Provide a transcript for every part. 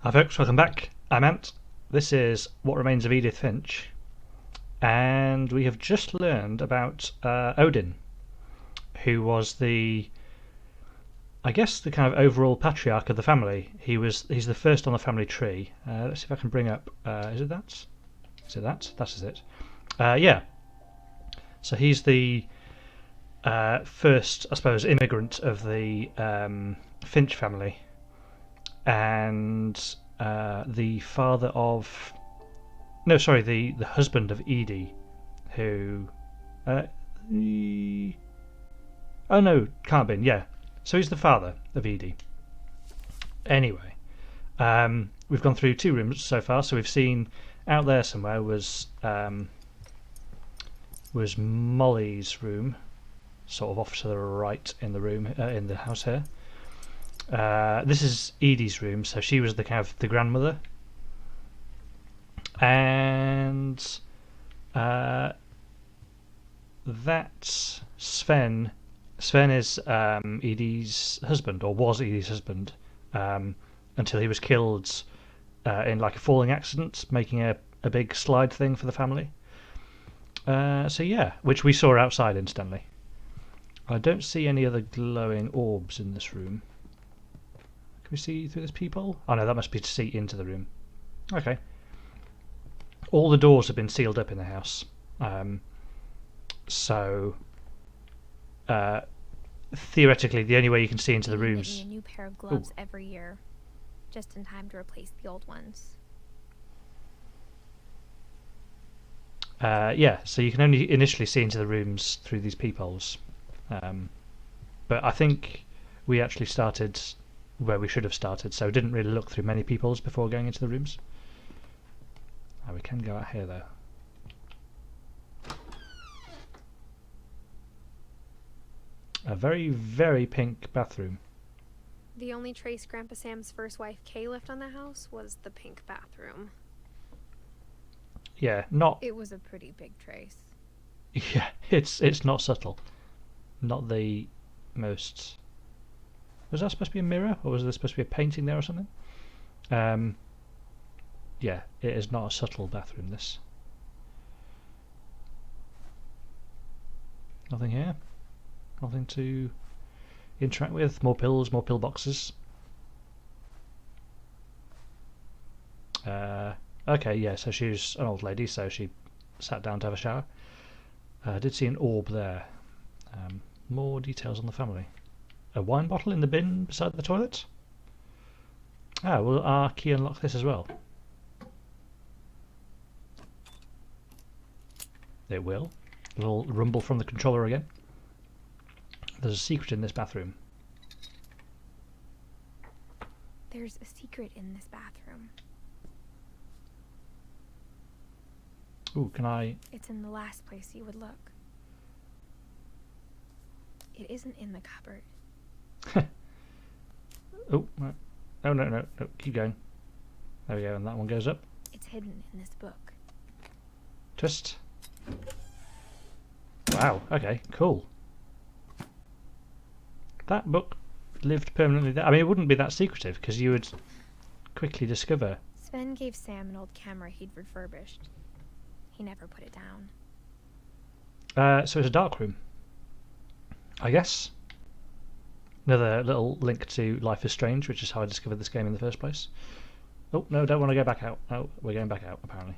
Hi folks, welcome back. I'm Ant. This is What Remains of Edith Finch, and we have just learned about Odin, who was I guess the kind of overall patriarch of the family. He's the first on the family tree. Let's see if I can bring up. Is it that? Is it that? That is it. Yeah. So he's the first, I suppose, immigrant of the Finch family, and the father of the husband of Edie, who oh no, can't have been, yeah, so he's the father of Edie. Anyway, we've gone through 2 rooms so far. So we've seen out there somewhere was Molly's room, sort of off to the right in the room, in the house here. This is Edie's room, so she was the kind of the grandmother, and that's Sven. Sven is Edie's husband, or was Edie's husband, until he was killed in like a falling accident, making a big slide thing for the family. So yeah, which we saw outside, incidentally. I don't see any other glowing orbs in this room. Can we see through this peephole? Oh no, that must be to see into the room. Okay. All the doors have been sealed up in the house. So theoretically, the only way you can see into the rooms. Get me a new pair of gloves every year, just in time to replace the old ones. Yeah, so you can only initially see into the rooms through these peepholes. But I think we actually started where we should have started, so didn't really look through many peepholes before going into the rooms. Oh, we can go out here though. A very, very pink bathroom. The only trace Grandpa Sam's first wife Kay left on the house was the pink bathroom. Yeah, It was a pretty big trace. Yeah, it's not subtle. Not the most. Was that supposed to be a mirror, or was there supposed to be a painting there or something? Yeah, it is not a subtle bathroom, this. Nothing here. Nothing to interact with. More pills, more pill boxes. Okay, yeah, so she's an old lady, so she sat down to have a shower. I did see an orb there. More details on the family. A wine bottle in the bin beside the toilet. Ah, will our key unlock this as well? It will. A little rumble from the controller again. There's a secret in this bathroom. There's a secret in this bathroom. Ooh, can I... It's in the last place you would look. It isn't in the cupboard. Oh, no. Oh, no, keep going. There we go, and that one goes up. It's hidden in this book. Twist. Wow, okay, cool. That book lived permanently there. I mean, it wouldn't be that secretive, because you would quickly discover. Sven gave Sam an old camera he'd refurbished. He never put it down. So it's a dark room, I guess. Another little link to Life is Strange, which is how I discovered this game in the first place. Oh, no, don't want to go back out. Oh, we're going back out, apparently.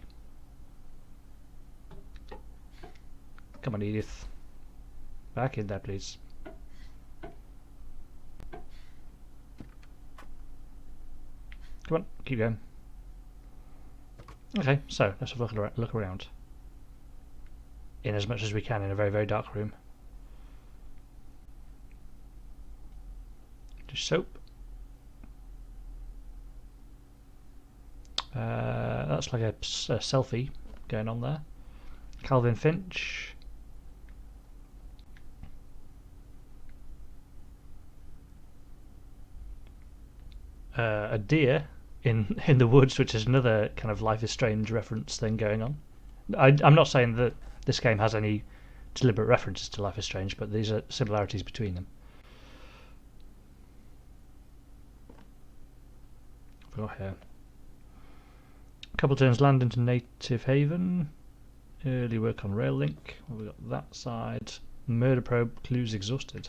Come on, Edith. Back in there, please. Come on, keep going. Okay, so let's have a look around. In as much as we can in a very, very dark room. Just soap. That's like a selfie going on there. Calvin Finch. A deer in the woods, which is another kind of Life is Strange reference thing going on. I'm not saying that this game has any deliberate references to Life is Strange, but these are similarities between them. What have we got here? Couple turns land into Native Haven. Early work on rail link. Well, we got that side. Murder probe. Clues exhausted.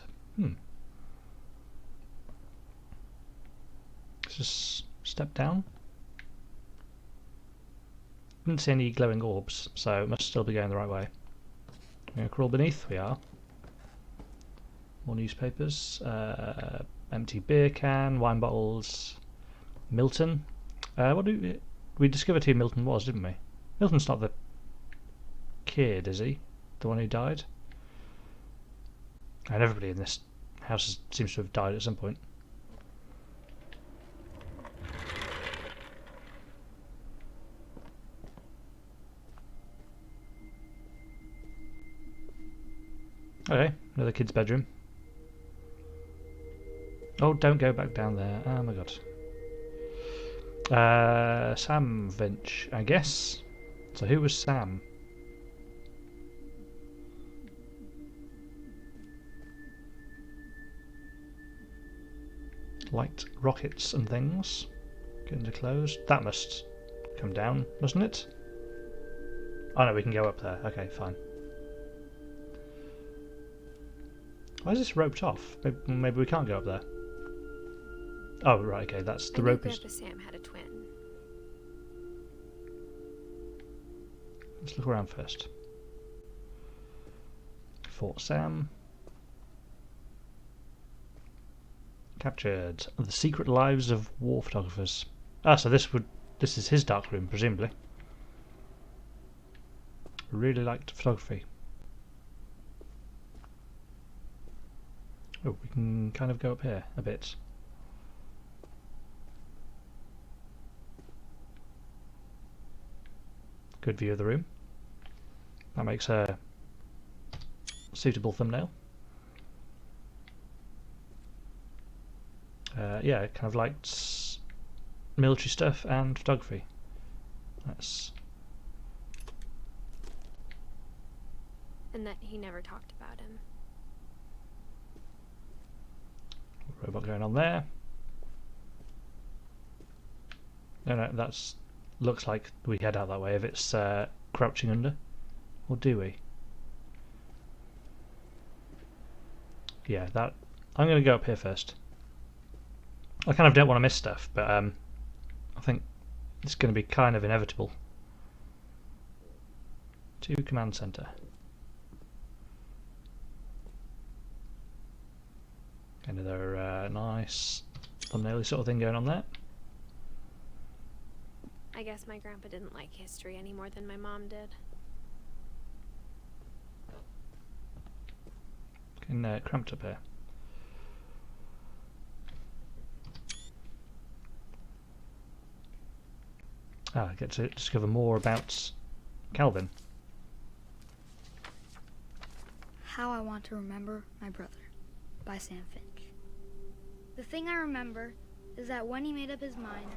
Let's just step down. Didn't see any glowing orbs, so it must still be going the right way. We're going to crawl beneath. We are. More newspapers. Empty beer can. Wine bottles. Milton. What do we discovered who Milton was, didn't we? Milton's not the kid, is he? The one who died? And everybody in this house seems to have died at some point. Okay, another kid's bedroom. Oh, don't go back down there. Oh my god. Sam Finch, I guess. So who was Sam? Light rockets and things. Getting to close. That must come down, mustn't it? Oh no, we can go up there. Okay, fine. Why is this roped off? Maybe we can't go up there. Oh, right, okay, that's the rope. Grandpa Sam had a twin. Let's look around first. Fort Sam. Captured. The Secret Lives of War Photographers. Ah, so this is his dark room, presumably. Really liked photography. Oh, we can kind of go up here a bit. Good view of the room. That makes a suitable thumbnail. Yeah, it kind of liked military stuff and photography. That's. And that he never talked about him. Robot going on there. No, that's looks like we head out that way if it's crouching under. Or do we? Yeah, that. I'm going to go up here first. I kind of don't want to miss stuff, but I think it's going to be kind of inevitable. To command center. Another nice thumbnail sort of thing going on there. I guess my grandpa didn't like history any more than my mom did. Getting cramped up here. I get to discover more about Calvin. How I Want to Remember My Brother by Sam Finch. The thing I remember is that when he made up his mind,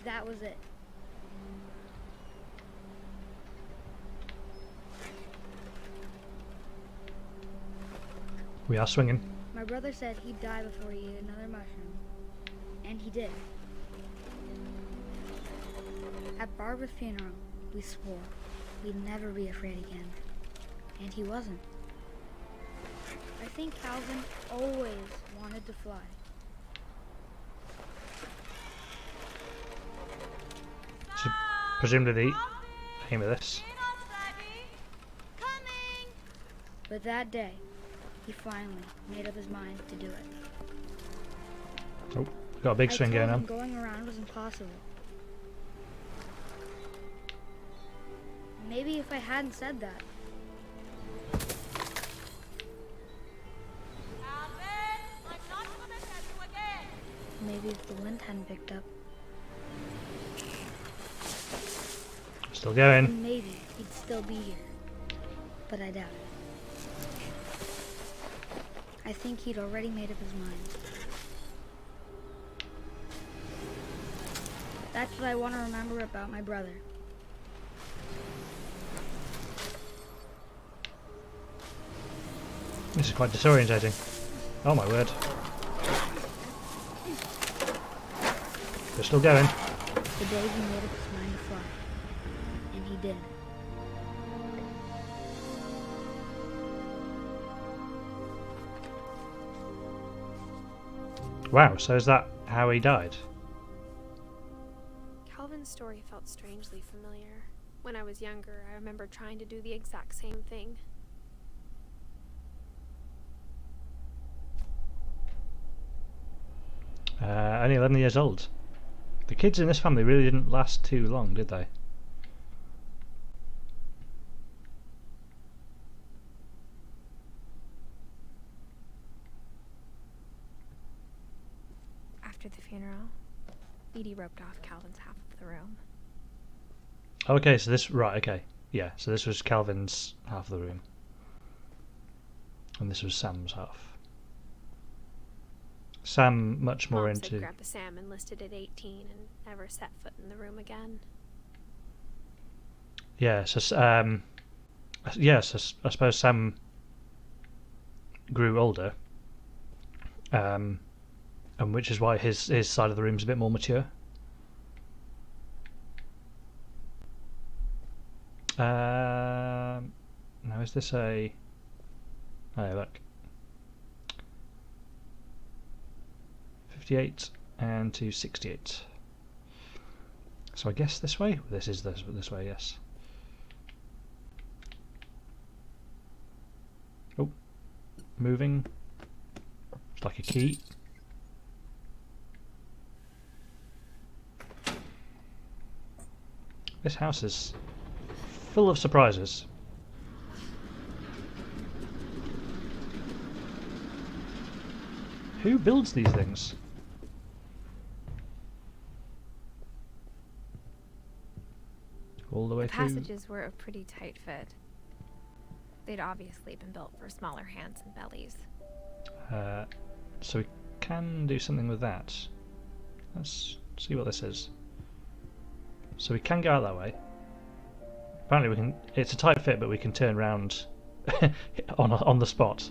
that was it. We are swinging. My brother said he'd die before he ate another mushroom. And he did. At Barbara's funeral, we swore we'd never be afraid again. And he wasn't. I think Calvin always wanted to fly. So, presumably the aim of this. But that day, he finally made up his mind to do it. Oh, we've got a big swing going on. Going around was impossible. Maybe if I hadn't said that. Maybe if the wind hadn't picked up. Still going. And maybe he'd still be here. But I doubt it. I think he'd already made up his mind. That's what I want to remember about my brother. This is quite disorientating. Oh my word. We're still going. The day he made up his mind to fly. he did. Wow, so is that how he died? Calvin's story felt strangely familiar. When I was younger, I remember trying to do the exact same thing. Only 11 years old. The kids in this family really didn't last too long, did they? After the funeral, Edie roped off Calvin's half of the room. Okay, so this... Right, okay. Yeah, so this was Calvin's half of the room. And this was Sam's half. Sam much more Mom into... said Grandpa Sam enlisted at 18 and never set foot in the room again. Yeah, so yes, I suppose Sam grew older, and which is why his side of the room is a bit more mature. Now is this a... Oh, look. 58 and to 68. So I guess this way? This is this way, yes. Oh, moving. It's like a key. This house is full of surprises. Who builds these things? All the way The through. passages were a pretty tight fit. They'd obviously been built for smaller hands and bellies. So we can do something with that. Let's see what this is. So we can go out that way. Apparently we can. It's a tight fit, but we can turn round on the spot.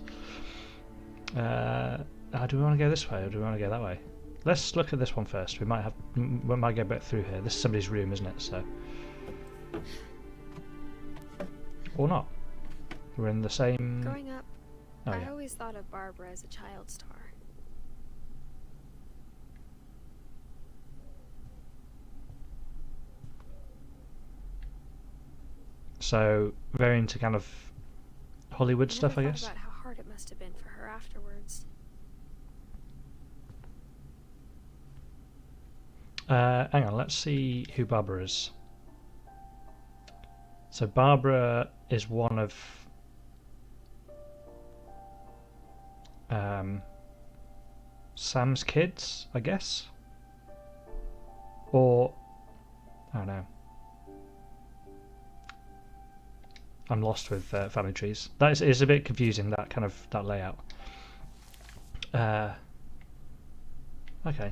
Do we want to go this way or do we want to go that way? Let's look at this one first. We might get back through here. This is somebody's room, isn't it? So, or not. We're in the same. Growing up, Oh, I yeah. always thought of Barbara as a child star. So very into kind of Hollywood I stuff, I never guess. thought about how hard it must have been for her afterwards. Hang on, let's see who Barbara is. So Barbara is one of Sam's kids, I guess? Or... I don't know. I'm lost with family trees. That is a bit confusing, that kind of that layout. Okay,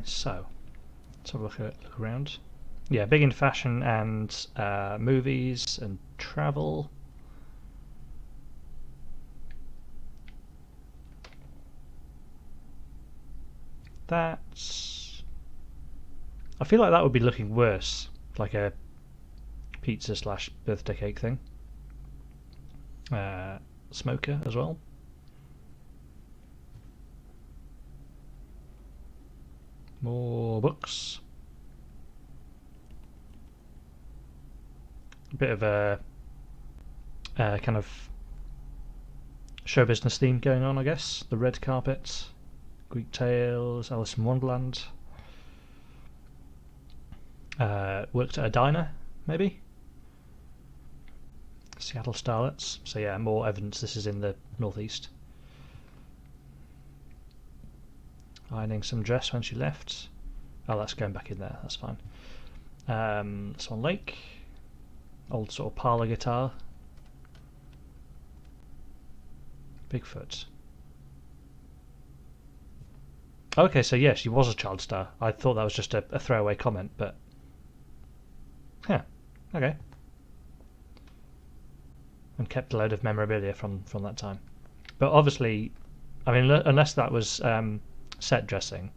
so let's have a look around. Yeah, big in fashion and movies and travel. That's... I feel like that would be looking worse, like a pizza slash birthday cake thing. Smoker as well. More books. A bit of a kind of show business theme going on, I guess. The red carpet, Greek tales, Alice in Wonderland. Worked at a diner, maybe. Seattle Starlets. So yeah, more evidence this is in the northeast. Ironing some dress when she left. Oh, that's going back in there. That's fine. Swan Lake. Old sort of parlour guitar. Bigfoot. Okay, so yeah, she was a child star. I thought that was just a throwaway comment, but... Yeah, okay. And kept a load of memorabilia from that time. But obviously, I mean, unless that was set dressing,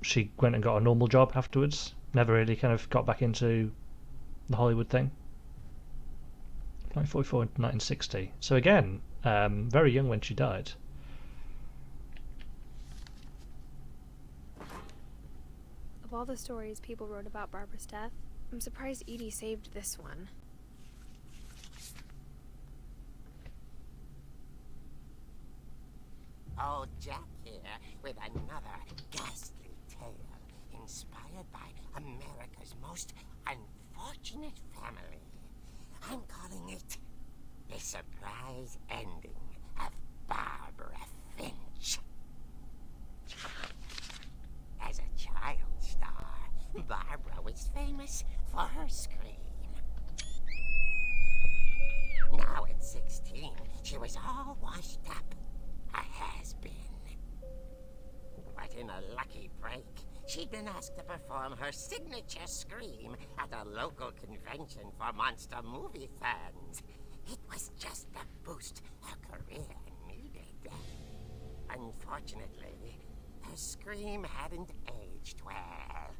she went and got a normal job afterwards, never really kind of got back into the Hollywood thing. 1944 to 1960. So again, very young when she died. Of all the stories people wrote about Barbara's death, I'm surprised Edie saved this one. Old Jack here with another ghastly tale inspired by America's most unfortunate family. I'm calling it The Surprise Ending of Barbara Finch. As a child star, Barbara was famous for her scream. Now at 16, she was all washed up. A has-been. But in a lucky break, she'd been asked to perform her signature scream at a local convention for monster movie fans. It was just the boost her career needed. Unfortunately, her scream hadn't aged well.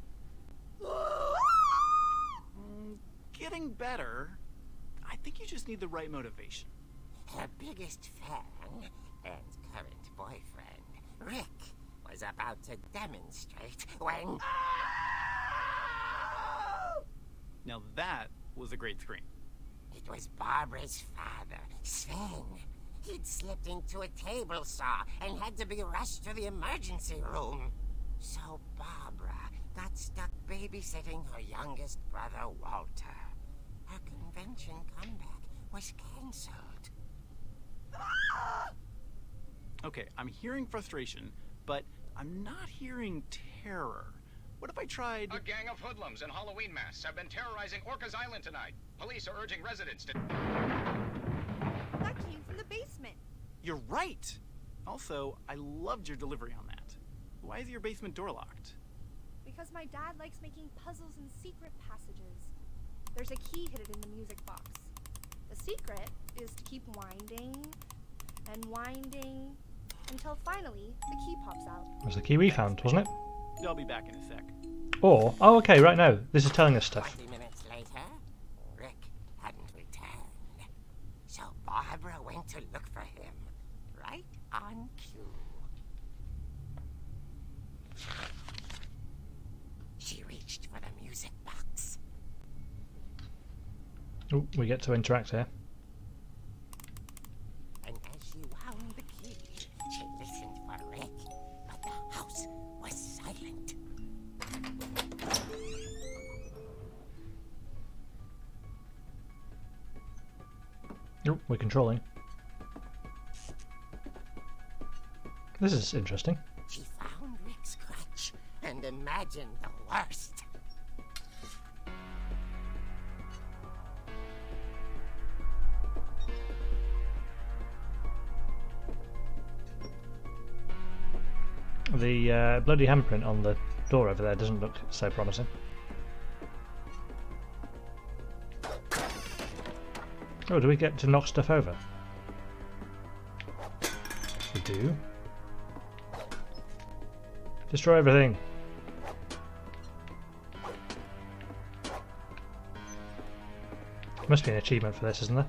Getting better. I think you just need the right motivation. Her biggest fan and current boyfriend, Rick, was about to demonstrate when... Now that was a great scream. It was Barbara's father, Sven. He'd slipped into a table saw and had to be rushed to the emergency room. So Barbara got stuck babysitting her youngest brother, Walter. Her convention comeback was cancelled. Okay, I'm hearing frustration, but I'm not hearing terror. What if I tried... A gang of hoodlums in Halloween masks have been terrorizing Orcas Island tonight. Police are urging residents to... That came from the basement. You're right! Also, I loved your delivery on that. Why is your basement door locked? Because my dad likes making puzzles and secret passages. There's a key hidden in the music box. The secret is to keep winding and winding until finally the key pops out. It was the key we found, wasn't it? I'll be back in a sec. Or, oh okay, right now, this is telling us stuff. 20 minutes later, Rick hadn't returned. So Barbara went to look for him, right on cue. She reached for the music box. Oh, we get to interact here. And as she wound the key, she listened for Rick, but the house was silent. Oh, we're controlling. This is interesting. She found Rick's crutch and imagined the worst. The bloody handprint on the door over there doesn't look so promising. Oh, do we get to knock stuff over? We do. Destroy everything. Must be an achievement for this, isn't there?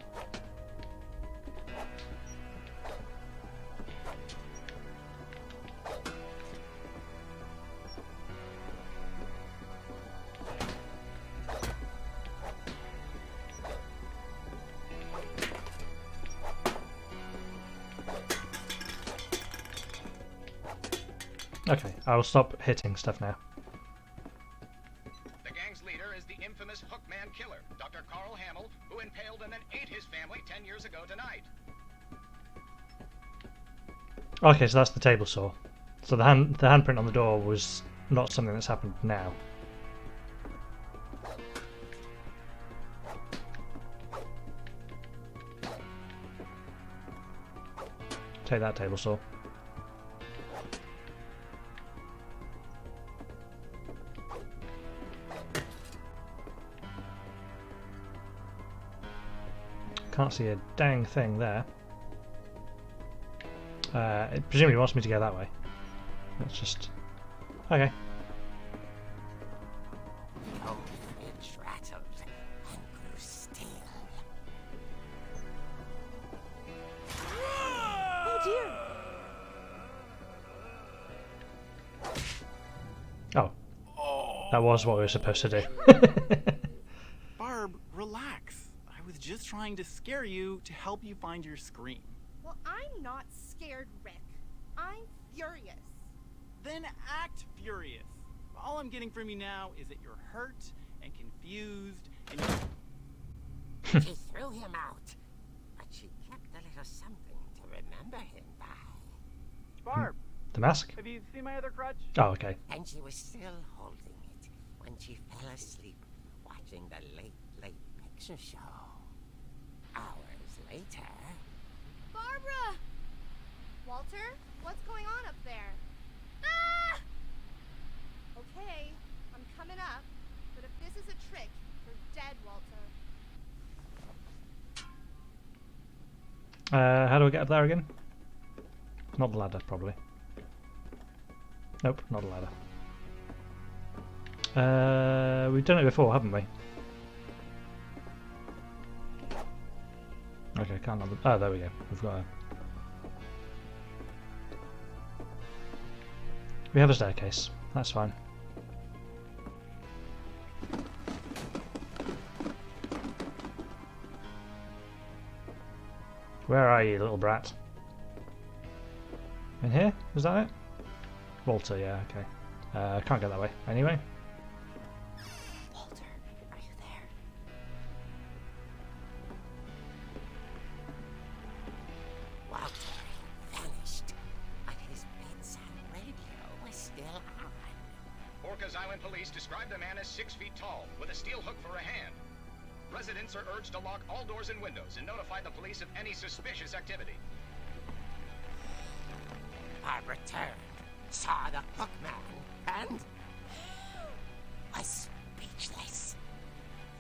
Okay, I'll stop hitting stuff now. The gang's leader is the infamous Hookman killer, Dr. Carl Hamill, who impaled and then ate his family 10 years ago tonight. Okay, so that's the table saw. So the handprint on the door was not something that's happened now. Take that table saw. Can't see a dang thing there. It presumably wants me to go that way. Let's just... Okay. Oh, that was what we were supposed to do. Barb, relax. I was just trying to scare you to help you find your scream. Well, I'm not scared, Rick. I'm furious. Then act furious. All I'm getting from you now is that you're hurt and confused and you... She threw him out, but she kept a little something to remember him by. Barb, The mask? have you seen my other crutch? Oh, okay. And she was still holding it when she fell asleep watching the late picture show. Hours later... Barbara! Walter, what's going on up there? Ah! Okay, I'm coming up, but if this is a trick, you're dead, Walter. How do we get up there again? Not the ladder, probably. Nope, not the ladder. We've done it before, haven't we? Okay, can't have the... Oh, there we go. We've got a... We have a staircase. That's fine. Where are you, little brat? In here? Was that it? Walter, yeah, okay. I can't get that way. Anyway. Walter, are you there? Walter vanished, but his bedside radio was still on. Orcas Island police describe the man as 6 feet tall, with a steel hook for a hand. Residents are urged to lock all doors and windows and notify the police of any suspicious activity. Barb returned, saw the hook man, and was speechless.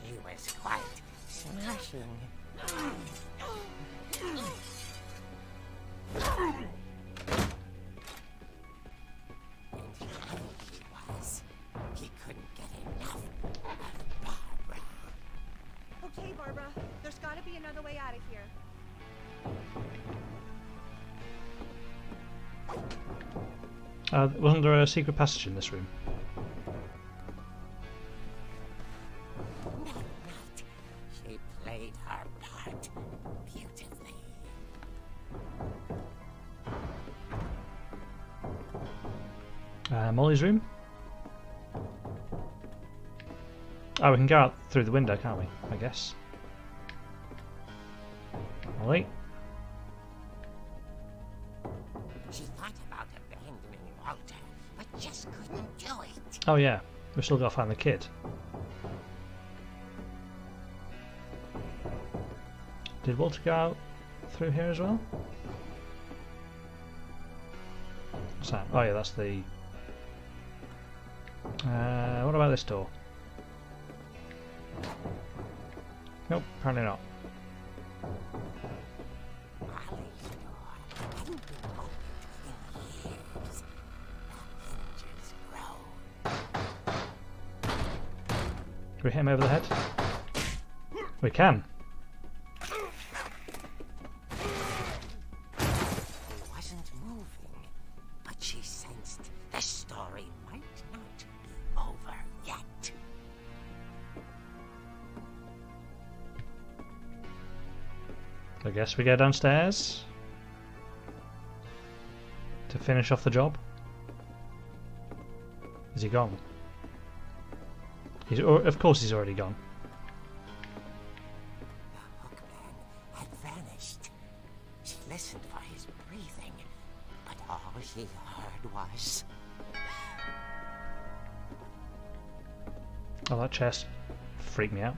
He was quite smashing. And he was. He couldn't get enough of Barbara. Okay, Barbara, there's gotta be another way out of here. Wasn't there a secret passage in this room? No, not. She played her part beautifully. Molly's room? Oh, we can go out through the window, can't we? I guess. Molly? She thought about abandoning Walter, but just couldn't do it. Oh yeah, we've still got to find the kid. Did Walter go out through here as well? What's that? Oh yeah, that's the... what about this door? Nope, apparently not. Molly's door hadn't been opened in years. The hinges grow. Can we hit him over the head? We can. He wasn't moving, but she sensed the story might not be over yet. I guess we go downstairs to finish off the job. Is he gone? Of course he's already gone. The hookman had vanished. She listened for his breathing, but all she heard was... Oh, that chest freaked me out.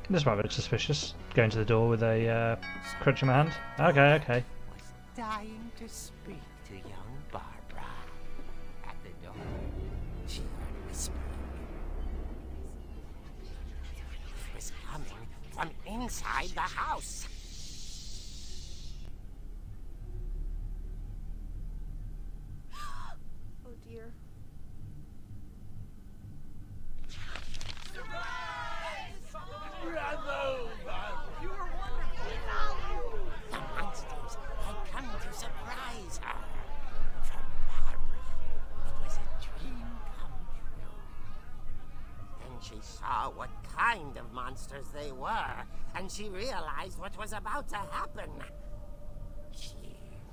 This might look suspicious. Going to the door with a crutch in my hand. Okay, okay. was dying to speak to young Barbara. At the door, she heard whispering. It was coming from inside the house. Oh dear. The monsters had come to surprise her. saw what kind of monsters they were, and she realized what was about to happen. She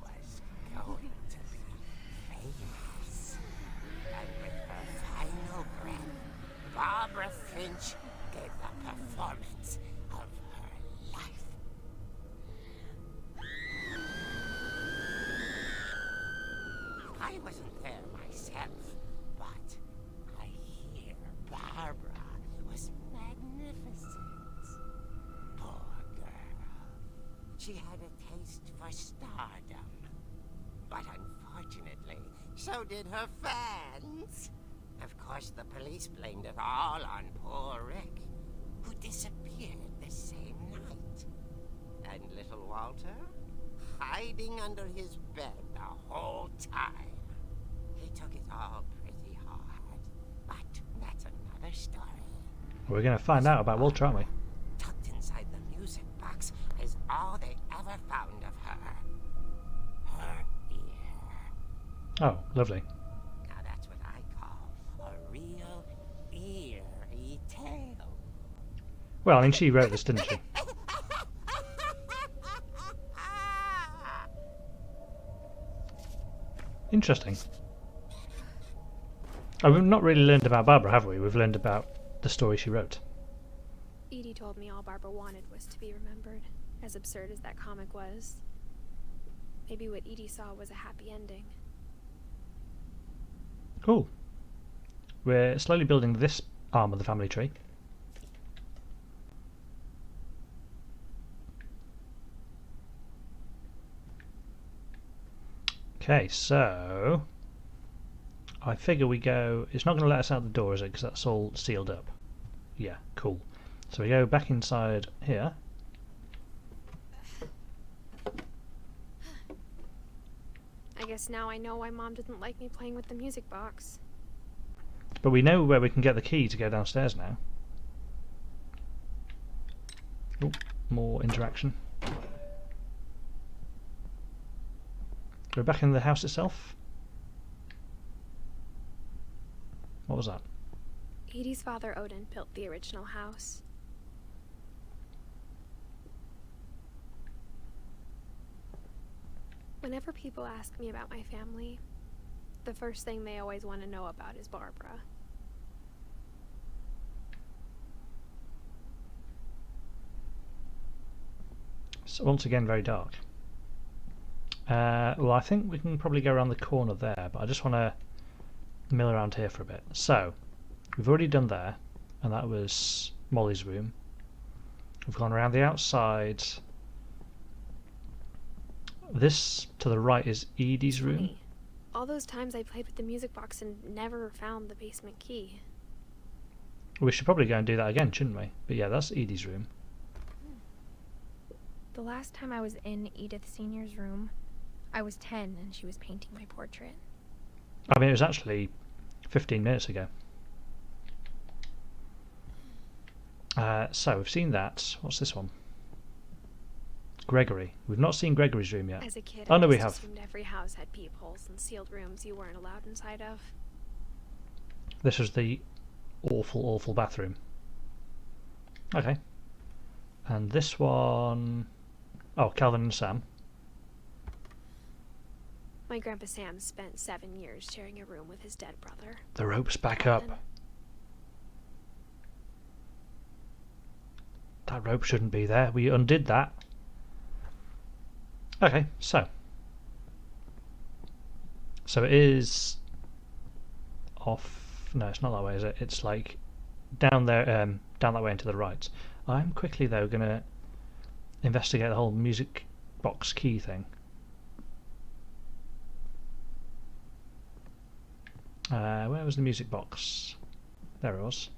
was going to be famous. And with her final breath, Barbara Finch gave the performance of her life. I wasn't there myself, but I hear Barbara was magnificent. Poor girl. She had a taste for stardom. But unfortunately, so did her fans. Of course, the police blamed it all on poor Rick, who disappeared the same night. And little Walter, hiding under his bed the whole time. He took it all pretty hard, but that's another story. We're going to find out about Walter, aren't we? Tucked inside the music box is all they ever found of her. Her ear. Oh, lovely. Now that's what I call a real eerie tale. Well, I mean, she wrote this, didn't she? Interesting. Oh, we've not really learned about Barbara, have we? We've learned about the story she wrote. Edie told me all Barbara wanted was to be remembered, as absurd as that comic was. Maybe what Edie saw was a happy ending. Cool. We're slowly building this arm of the family tree. Okay, so I figure we go. It's not going to let us out the door, is it? Because that's all sealed up. Yeah, cool. So we go back inside here. I guess now I know why Mom didn't like me playing with the music box. But we know where we can get the key to go downstairs now. Oh, more interaction. We're back in the house itself. What was that? Edie's father, Odin, built the original house. Whenever people ask me about my family, the first thing they always want to know about is Barbara. So once again, very dark. Well, I think we can probably go around the corner there, but I just want to mill around here for a bit. So, we've already done there, and that was Molly's room. We've gone around the outside. This to the right is Edie's room. Funny. All those times I played with the music box and never found the basement key. We should probably go and do that again, shouldn't we? But yeah, that's Edie's room. The last time I was in Edith Senior's room, I was 10 and she was painting my portrait. I mean, it was actually 15 minutes ago. So, we've seen that. What's this one? Gregory. We've not seen Gregory's room yet. As a kid, Oh, no, I we just have. assumed every house had peepholes and sealed rooms you weren't allowed inside of. This was the awful, awful bathroom. Okay. And this one... Oh, Calvin and Sam. My Grandpa Sam spent 7 years sharing a room with his dead brother. The rope's back up. And That rope shouldn't be there. We undid that. Okay, so it is off. No, it's not that way, is it? It's like down there, down that way and to the right. I'm quickly though going to investigate the whole music box key thing. Where was the music box? There it was.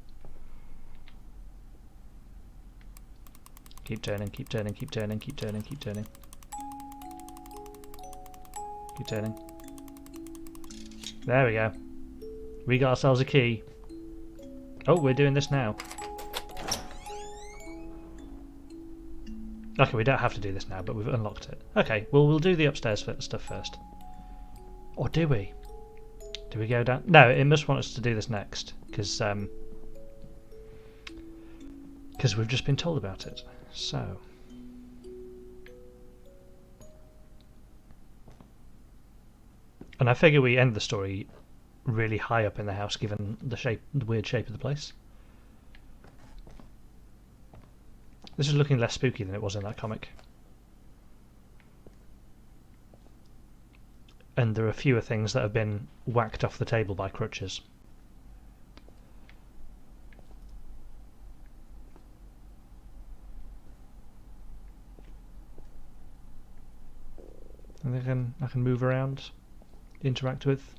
Keep turning, keep turning, keep turning, keep turning, keep turning. Keep turning. There we go. We got ourselves a key. Oh, we're doing this now. Okay, we don't have to do this now, but we've unlocked it. Okay, well, we'll do the upstairs stuff first. Or do we? Do we go down? No, it must want us to do this next, because because we've just been told about it. So, and I figure we end the story really high up in the house, given the weird shape of the place. This is looking less spooky than it was in that comic. And there are fewer things that have been whacked off the table by crutches. And I can move around, interact with,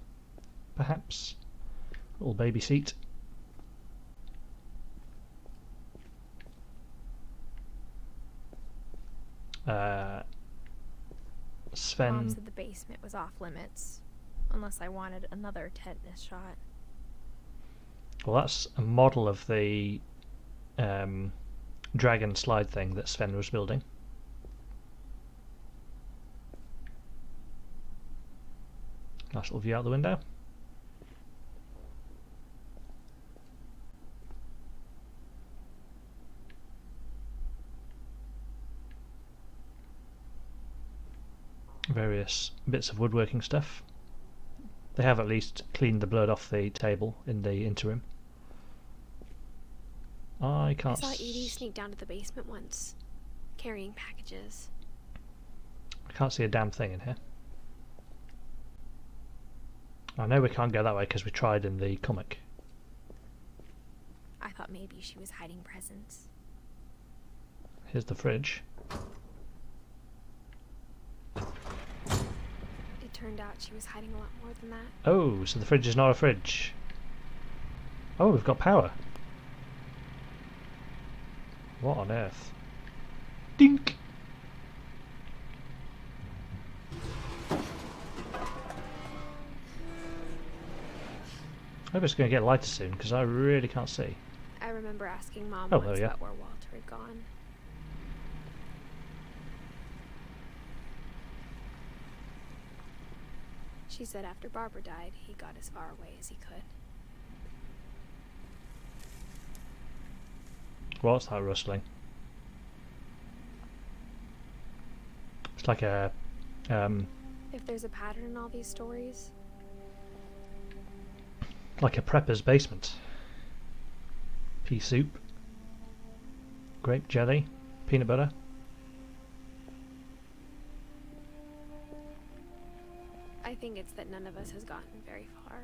perhaps. Little baby seat. Sven. Mom said the basement was off limits, unless I wanted another tetanus shot. Well, that's a model of the dragon slide thing that Sven was building. Nice little view out the window. Various bits of woodworking stuff. They have at least cleaned the blood off the table in the interim. I can't. I saw Edie sneak down to the basement once, carrying packages. I can't see a damn thing in here. I know we can't go that way because we tried in the comic. I thought maybe she was hiding presents. Here's the fridge. It turned out she was hiding a lot more than that. Oh, so the fridge is not a fridge. Oh, we've got power. What on earth? Dink! I hope it's going to get lighter soon, because I really can't see. I remember asking Mom Oh, once there we about are. where Walter had gone. She said after Barbara died, he got as far away as he could. What's that rustling? It's like a... If there's a pattern in all these stories, like a prepper's basement. Pea soup, grape jelly, peanut butter. I think it's that none of us has gotten very far.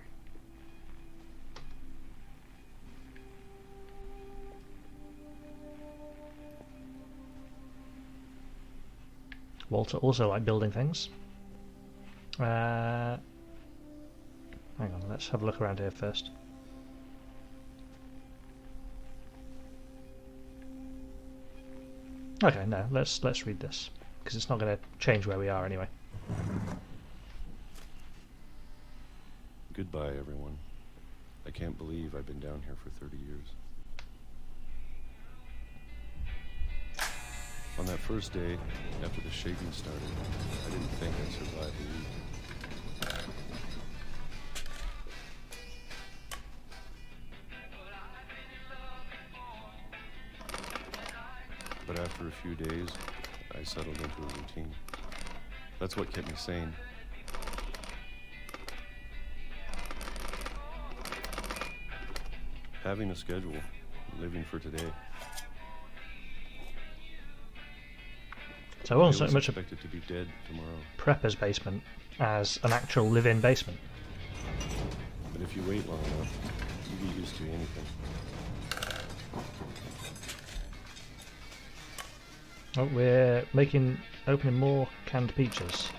Walter also liked building things. Hang on, let's have a look around here first. Okay, no, let's read this, because it's not going to change where we are anyway. Goodbye, everyone. I can't believe I've been down here for 30 years. On that first day, after the shaking started, I didn't think I'd survive a week. But after a few days, I settled into a routine. That's what kept me sane. Having a schedule, living for today. So it wasn't I was so much a expected to be dead tomorrow. prepper's basement as an actual live-in basement. But if you wait long enough, you get used to anything. Oh, we're opening more canned peaches.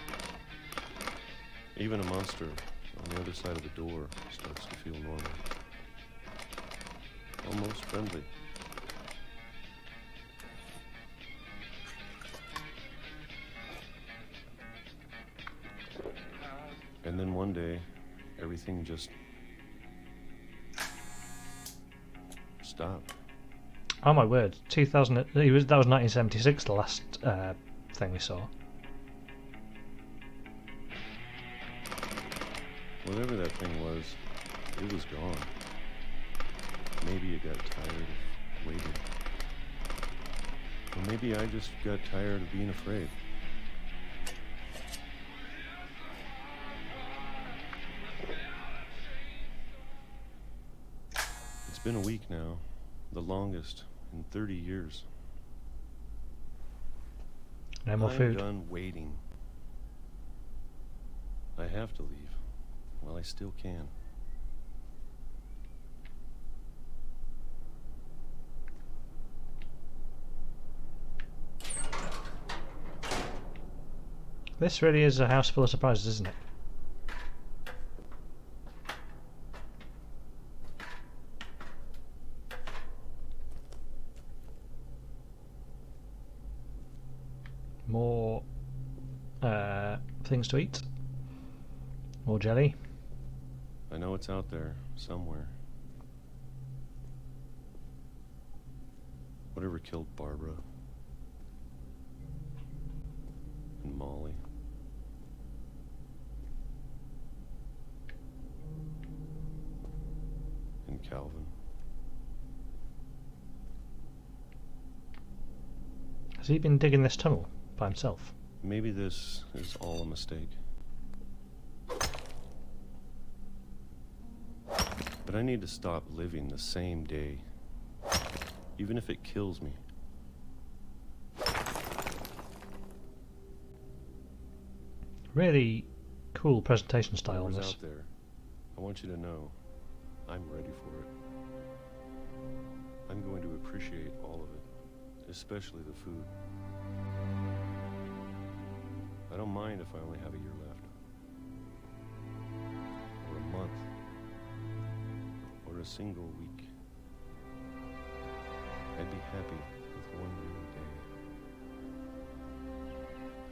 Even a monster on the other side of the door starts to feel normal. Almost friendly. And then one day, everything just stopped. Oh my word! 2000. That was 1976. The last thing we saw. Whatever that thing was, it was gone. Maybe it got tired of waiting. Or maybe I just got tired of being afraid. It's been a week now, the longest in 30 years. No more I'm food. done waiting. I have to leave while I still can. This really is a house full of surprises, isn't it? More things to eat. More jelly. I know it's out there somewhere. Whatever killed Barbara and Molly. And Calvin. Has he been digging this tunnel by himself? Maybe this is all a mistake. But I need to stop living the same day, even if it kills me. Really cool presentation style on Whatever's this. out there, I want you to know I'm ready for it. I'm going to appreciate all of it, especially the food. I don't mind if I only have a year left, or a month, or a single week. I'd be happy with one new day.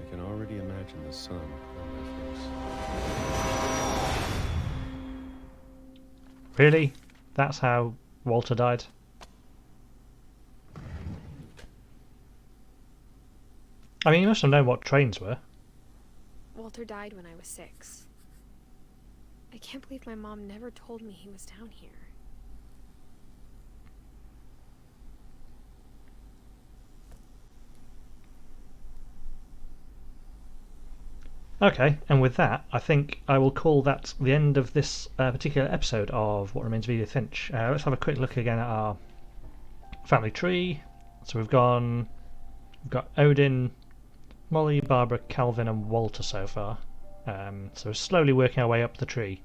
I can already imagine the sun on my face. Really? That's how Walter died? I mean, you must have known what trains were. Walter died when I was 6. I can't believe my mom never told me he was down here. Okay, and with that, I think I will call that the end of this particular episode of What Remains of Edith Finch. Let's have a quick look again at our family tree. So we've got Odin, Molly, Barbara, Calvin, and Walter so far. So we're slowly working our way up the tree.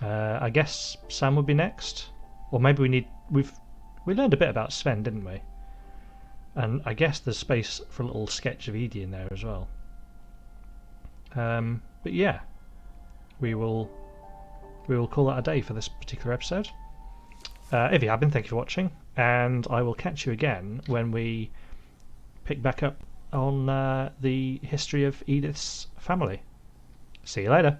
I guess Sam would be next, or maybe we learned a bit about Sven, didn't we? And I guess there's space for a little sketch of Edie in there as well. But yeah, we will call that a day for this particular episode. If you have been, thank you for watching, and I will catch you again when we pick back up on the history of Edith's family. See you later.